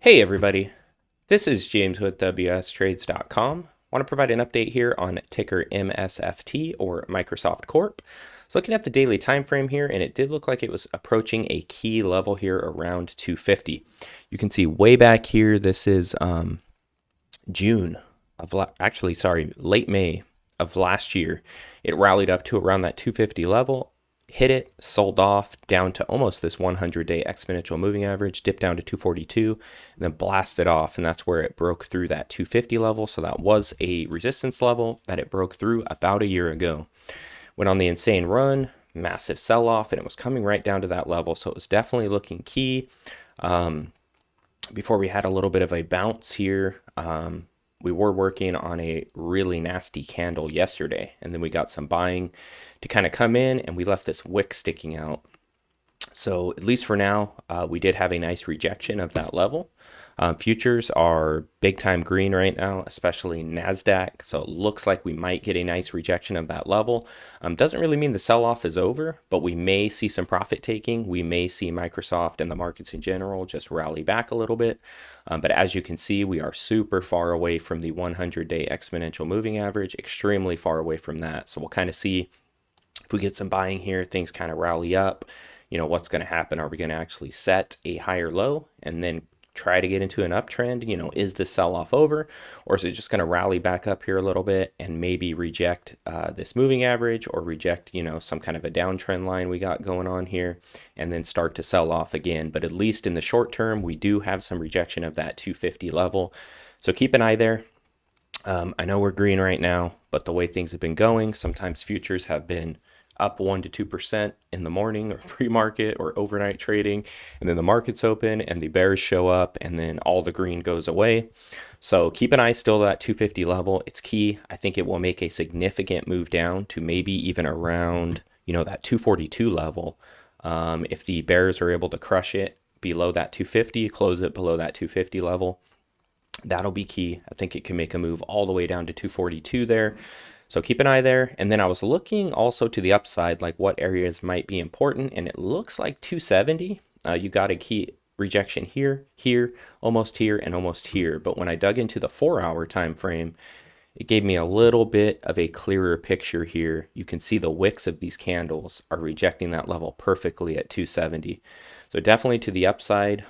Hey everybody, this is James with WSTrades.com. Want to provide an update here on ticker MSFT or Microsoft Corp. So looking at the daily time frame here, and it did look like it was approaching a key level here around 250. You can see way back here, this is June of late May of last year. It rallied up to around that 250 level, hit it, sold off down to almost this 100-day exponential moving average, dipped down to 242, and then blasted off, and that's where it broke through that 250 level. So that was a resistance level that it broke through about a year ago. Went on the insane run, massive sell-off, and it was coming right down to that level. So it was definitely looking key. Before we had a little bit of a bounce here, we were working on a really nasty candle yesterday, and then we got some buying to kind of come in, and we left this wick sticking out. So at least for now, we did have a nice rejection of that level. Futures are big time green right now, especially NASDAQ. So it looks like we might get a nice rejection of that level. Doesn't really mean the sell-off is over, but we may see some profit taking. We may see Microsoft and the markets in general just rally back a little bit. But as you can see, we are super far away from the 100-day exponential moving average, extremely far away from that. So we'll kind of see if we get some buying here, things kind of rally up. You know, what's going to happen? Are we going to actually set a higher low and then try to get into an uptrend? You know, is the sell-off over, or is it just going to rally back up here a little bit and maybe reject this moving average, or reject, you know, some kind of a downtrend line we got going on here and then start to sell off again? But at least in the short term, we do have some rejection of that 250 level. So keep an eye there. I know we're green right now, but the way things have been going, sometimes futures have been up 1 to 2% in the morning or pre-market or overnight trading, and then the markets open and the bears show up and then all the green goes away. So keep an eye still to that 250 level. It's key. I think it will make a significant move down to maybe even around, you know, that 242 level. If the bears are able to crush it below that 250, close it below that 250 level, that'll be key. I think it can make a move all the way down to 242 there. So keep an eye there. And then I was looking also to the upside, like what areas might be important. And it looks like 270. You got a key rejection here, here, almost here, and almost here. But when I dug into the 4-hour time frame, it gave me a little bit of a clearer picture here. You can see the wicks of these candles are rejecting that level perfectly at 270. So definitely to the upside.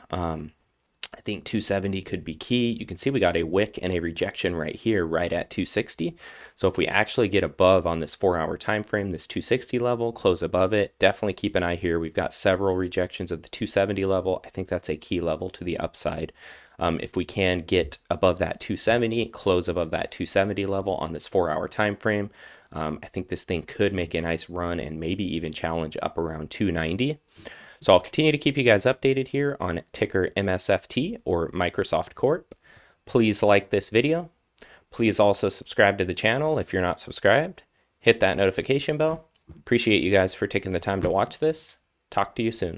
I think 270 could be key. You can see we got a wick and a rejection right here, right at 260. So if we actually get above on this 4-hour time frame, this 260 level, close above it, definitely keep an eye here. We've got several rejections of the 270 level. I think that's a key level to the upside. If we can get above that 270, close above that 270 level on this 4-hour time frame, I think this thing could make a nice run and maybe even challenge up around 290. So I'll continue to keep you guys updated here on ticker MSFT or Microsoft Corp. Please like this video. Please also subscribe to the channel if you're not subscribed. Hit that notification bell. Appreciate you guys for taking the time to watch this. Talk to you soon.